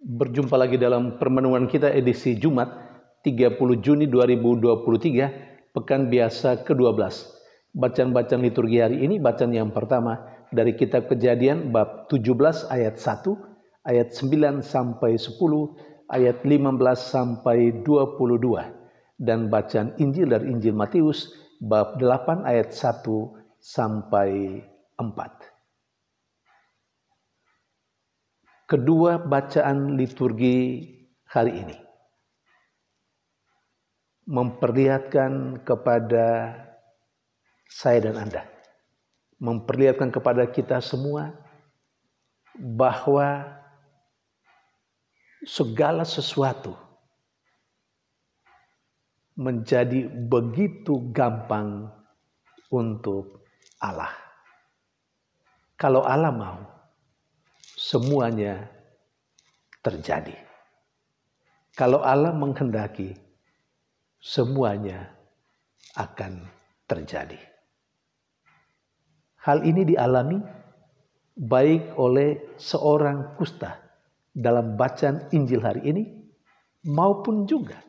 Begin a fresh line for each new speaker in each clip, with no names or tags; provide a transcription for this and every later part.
Berjumpa lagi dalam permenungan kita edisi Jumat 30 Juni 2023, Pekan Biasa ke-12. Bacaan-bacaan liturgi hari ini, bacaan yang pertama dari kitab Kejadian bab 17 ayat 1, ayat 9 sampai 10, ayat 15 sampai 22, dan bacaan Injil dari Injil Matius bab 8 ayat 1 sampai 4. Kedua bacaan liturgi hari ini memperlihatkan kepada saya dan Anda, memperlihatkan kepada kita semua bahwa segala sesuatu menjadi begitu gampang untuk Allah. Kalau Allah mau, semuanya terjadi. Kalau Allah menghendaki, semuanya akan terjadi. Hal ini dialami baik oleh seorang kusta dalam bacaan Injil hari ini, maupun juga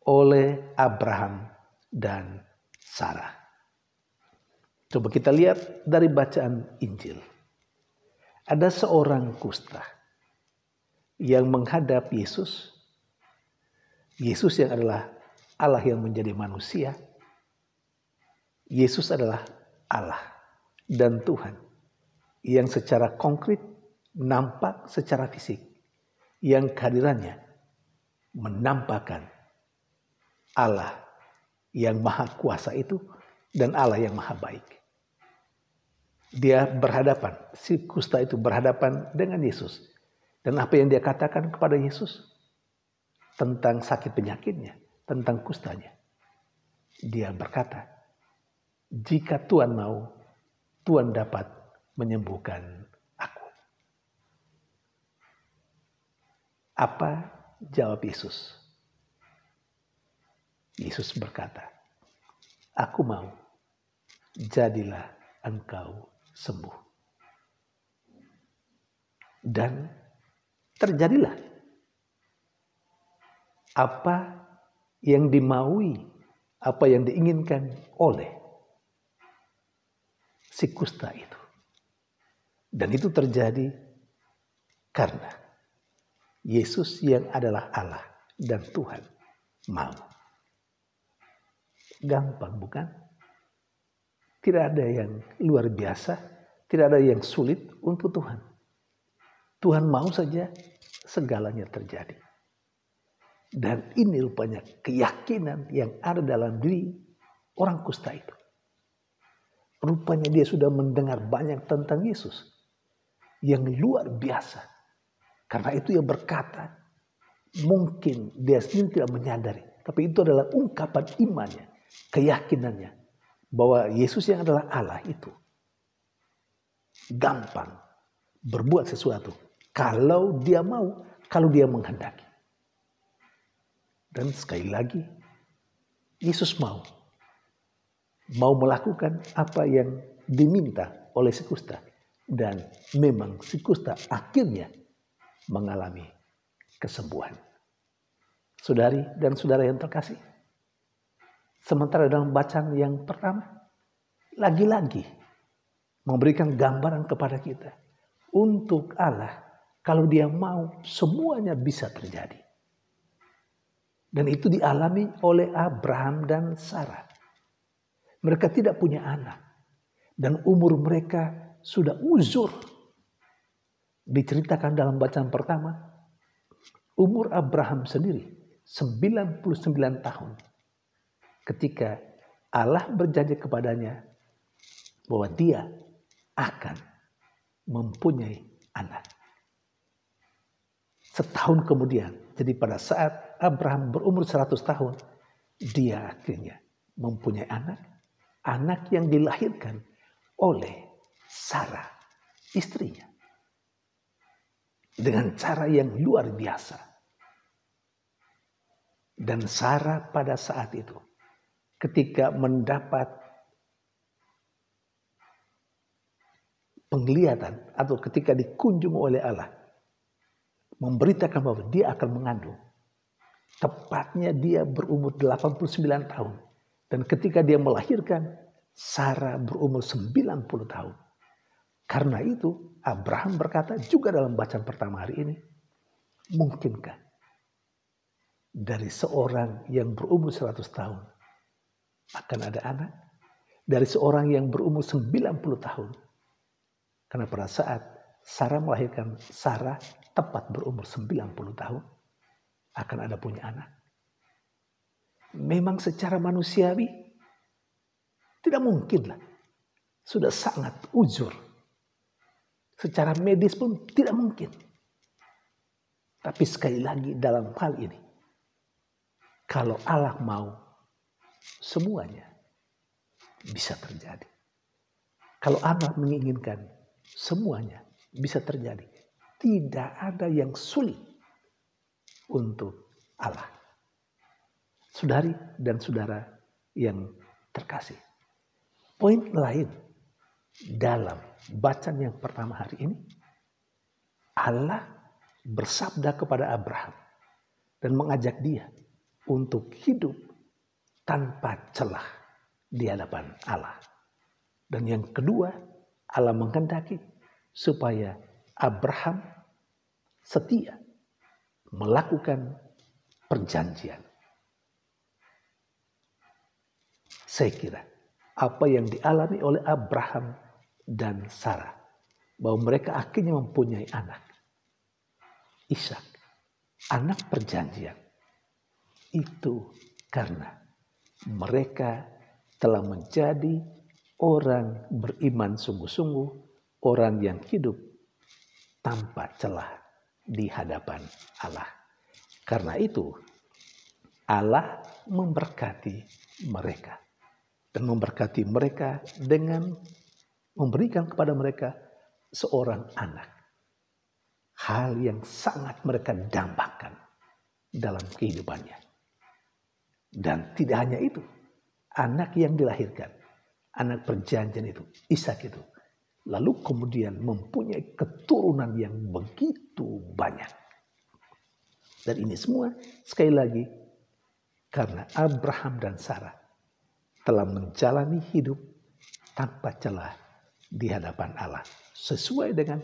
oleh Abraham dan Sarah. Coba kita lihat dari bacaan Injil. Ada seorang kusta yang menghadap Yesus. Yesus yang adalah Allah yang menjadi manusia. Yesus adalah Allah dan Tuhan yang secara konkret nampak secara fisik, yang kehadirannya menampakkan Allah yang maha kuasa itu dan Allah yang maha baik. Dia berhadapan, si kusta itu berhadapan dengan Yesus. Dan apa yang dia katakan kepada Yesus tentang sakit penyakitnya, tentang kustanya. Dia berkata, jika Tuhan mau, Tuhan dapat menyembuhkan aku. Apa jawab Yesus? Yesus berkata, aku mau, jadilah engkau sembuh. Dan terjadilah apa yang dimaui, apa yang diinginkan oleh si kusta itu. Dan itu terjadi karena Yesus yang adalah Allah dan Tuhan mau. Gampang bukan? Tidak ada yang luar biasa, tidak ada yang sulit untuk Tuhan. Tuhan mau saja segalanya terjadi. Dan ini rupanya keyakinan yang ada dalam diri orang kusta itu. Rupanya dia sudah mendengar banyak tentang Yesus yang luar biasa. Karena itu ia berkata, mungkin dia sendiri tidak menyadari, tapi itu adalah ungkapan imannya, keyakinannya, bahwa Yesus yang adalah Allah itu gampang berbuat sesuatu kalau dia mau, kalau dia menghendaki. Dan sekali lagi, Yesus mau melakukan apa yang diminta oleh si kusta. Dan memang si kusta akhirnya mengalami kesembuhan. Saudari dan saudara yang terkasih, sementara dalam bacaan yang pertama, lagi-lagi memberikan gambaran kepada kita. Untuk Allah, kalau dia mau, semuanya bisa terjadi. Dan itu dialami oleh Abraham dan Sarah. Mereka tidak punya anak. Dan umur mereka sudah uzur. Diceritakan dalam bacaan pertama, umur Abraham sendiri 99 tahun. Ketika Allah berjanji kepadanya bahwa dia akan mempunyai anak. Setahun kemudian, jadi pada saat Abraham berumur 100 tahun, dia akhirnya mempunyai anak. Anak yang dilahirkan oleh Sarah, istrinya. Dengan cara yang luar biasa. Dan Sarah pada saat itu, ketika mendapat penglihatan atau ketika dikunjung oleh Allah, memberitakan bahwa dia akan mengandung. Tepatnya dia berumur 89 tahun. Dan ketika dia melahirkan, Sarah berumur 90 tahun. Karena itu Abraham berkata juga dalam bacaan pertama hari ini, mungkinkah dari seorang yang berumur 100 tahun akan ada anak? Dari seorang yang berumur 90 tahun. Karena pada saat Sarah melahirkan, Sarah tepat berumur 90 tahun akan ada punya anak. Memang secara manusiawi tidak mungkin lah. Sudah sangat uzur. Secara medis pun tidak mungkin. Tapi sekali lagi dalam hal ini, kalau Allah mau, semuanya bisa terjadi. Kalau Allah menginginkan, semuanya bisa terjadi. Tidak ada yang sulit untuk Allah. Saudari dan saudara yang terkasih. Poin lain dalam bacaan yang pertama hari ini, Allah bersabda kepada Abraham dan mengajak dia untuk hidup tanpa celah di hadapan Allah. Dan yang kedua, Allah menghendaki supaya Abraham setia melakukan perjanjian. Saya kira apa yang dialami oleh Abraham dan Sarah, bahwa mereka akhirnya mempunyai anak, Ishak, anak perjanjian, itu karena mereka telah menjadi orang beriman sungguh-sungguh, orang yang hidup tanpa celah di hadapan Allah. Karena itu Allah memberkati mereka. Dan memberkati mereka dengan memberikan kepada mereka seorang anak. Hal yang sangat mereka dambakan dalam kehidupannya. Dan tidak hanya itu, anak yang dilahirkan, anak perjanjian itu, Ishak itu, lalu kemudian mempunyai keturunan yang begitu banyak. Dan ini semua sekali lagi karena Abraham dan Sarah telah menjalani hidup tanpa celah di hadapan Allah. Sesuai dengan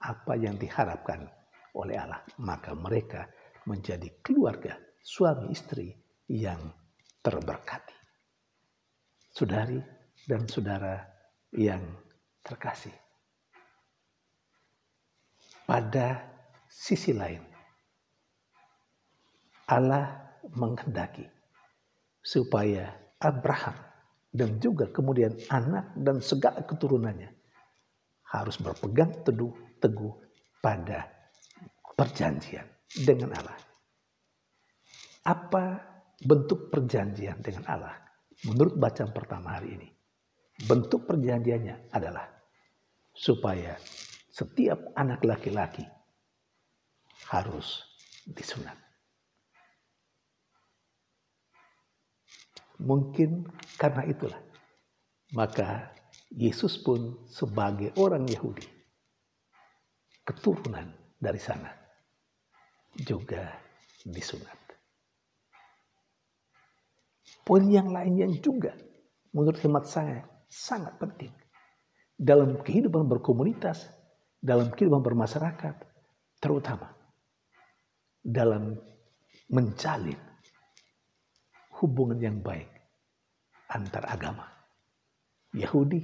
apa yang diharapkan oleh Allah. Maka mereka menjadi keluarga suami istri yang terberkati. Saudari dan saudara yang terkasih. Pada sisi lain, Allah menghendaki supaya Abraham dan juga kemudian anak dan segala keturunannya harus berpegang teguh pada perjanjian dengan Allah. Apa bentuk perjanjian dengan Allah? Menurut bacaan pertama hari ini, bentuk perjanjiannya adalah supaya setiap anak laki-laki harus disunat. Mungkin karena itulah, maka Yesus pun sebagai orang Yahudi, keturunan dari sana, juga disunat. Poin yang lain yang juga menurut hemat saya sangat penting dalam kehidupan berkomunitas, dalam kehidupan bermasyarakat, terutama dalam menjalin hubungan yang baik antar agama. Yahudi,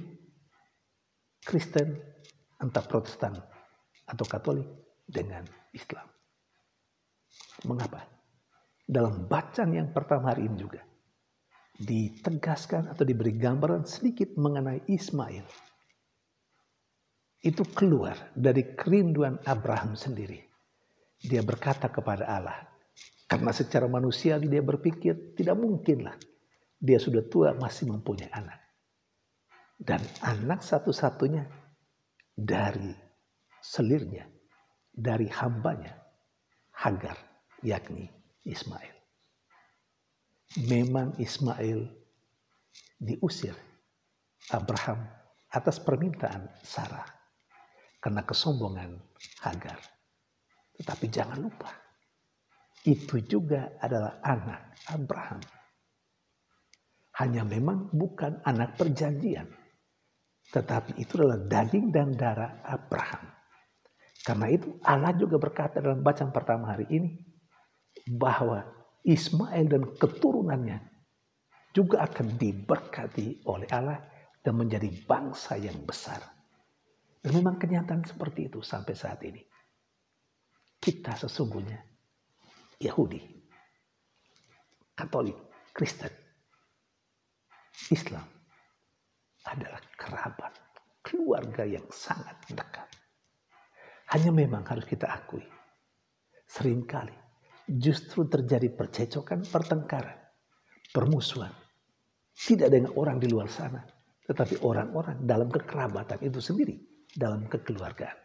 Kristen, antar Protestan atau Katolik dengan Islam. Mengapa? Dalam bacaan yang pertama hari ini juga ditegaskan atau diberi gambaran sedikit mengenai Ismail. Itu keluar dari kerinduan Abraham sendiri. Dia berkata kepada Allah, karena secara manusiawi dia berpikir tidak mungkinlah dia sudah tua masih mempunyai anak. Dan anak satu-satunya dari selirnya, dari hambanya, Hagar, yakni Ismail. Memang Ismail diusir Abraham atas permintaan Sarah karena kesombongan Hagar. Tetapi jangan lupa, itu juga adalah anak Abraham. Hanya memang bukan anak perjanjian, tetapi itu adalah daging dan darah Abraham. Karena itu Allah juga berkata dalam bacaan pertama hari ini, bahwa Ismail dan keturunannya juga akan diberkati oleh Allah dan menjadi bangsa yang besar. Dan memang kenyataan seperti itu sampai saat ini. Kita sesungguhnya Yahudi, Katolik, Kristen, Islam adalah kerabat, keluarga yang sangat dekat. Hanya memang harus kita akui, seringkali justru terjadi percecokan, pertengkaran, permusuhan. Tidak dengan orang di luar sana, tetapi orang-orang dalam kekerabatan itu sendiri, dalam kekeluargaan.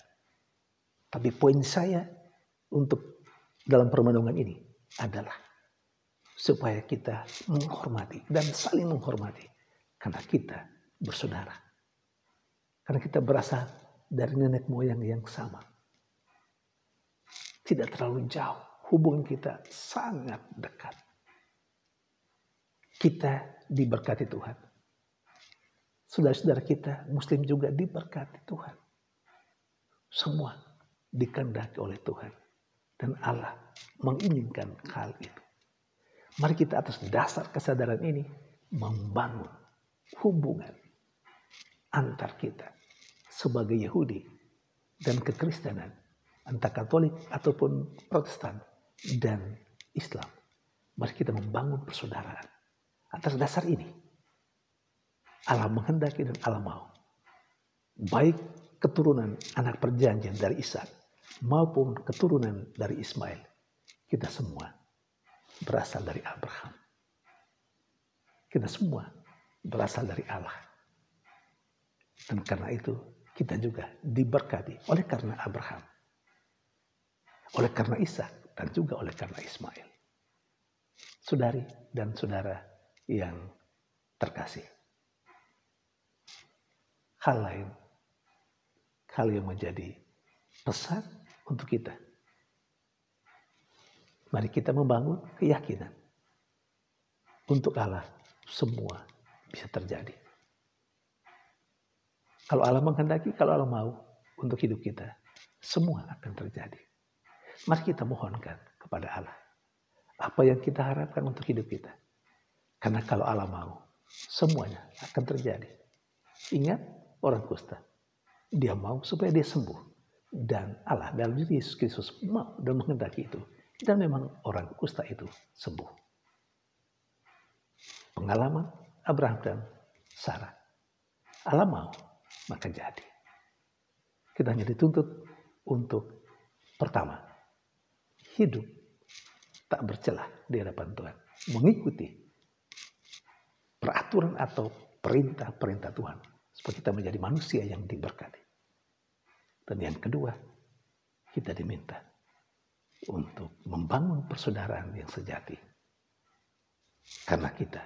Tapi poin saya untuk dalam permenungan ini adalah supaya kita menghormati dan saling menghormati. Karena kita bersaudara. Karena kita berasal dari nenek moyang yang sama. Tidak terlalu jauh. Hubungan kita sangat dekat. Kita diberkati Tuhan. Saudara-saudara kita Muslim juga diberkati Tuhan. Semua dikehendaki oleh Tuhan. Dan Allah menginginkan hal itu. Mari kita atas dasar kesadaran ini membangun hubungan antar kita sebagai Yahudi dan kekristenan, entah Katolik ataupun Protestan dan Islam. Mari kita membangun persaudaraan. Atas dasar ini Allah menghendaki dan Allah mau, baik keturunan anak perjanjian dari Ishak maupun keturunan dari Ismail, kita semua berasal dari Abraham. Kita semua berasal dari Allah. Dan karena itu kita juga diberkati oleh karena Abraham, oleh karena Ishak, dan juga oleh karena Ismail. Saudari dan saudara yang terkasih. Hal lain, hal yang menjadi pesan untuk kita. Mari kita membangun keyakinan. Untuk Allah semua bisa terjadi. Kalau Allah menghendaki, kalau Allah mau untuk hidup kita, semua akan terjadi. Mari kita mohonkan kepada Allah apa yang kita harapkan untuk hidup kita. Karena kalau Allah mau, semuanya akan terjadi. Ingat orang kusta, dia mau supaya dia sembuh. Dan Allah dalam diri Yesus Kristus mau dan menghendaki itu. Dan memang orang kusta itu sembuh. Pengalaman Abraham dan Sarah. Allah mau, maka jadi. Kita hanya dituntut untuk pertama, hidup tak bercelah di hadapan Tuhan. Mengikuti peraturan atau perintah-perintah Tuhan. Supaya kita menjadi manusia yang diberkati. Dan yang kedua, kita diminta untuk membangun persaudaraan yang sejati. Karena kita,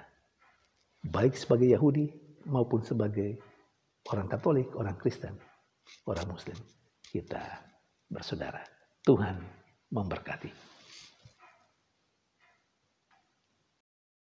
baik sebagai Yahudi maupun sebagai orang Katolik, orang Kristen, orang Muslim, kita bersaudara. Tuhan memberkati.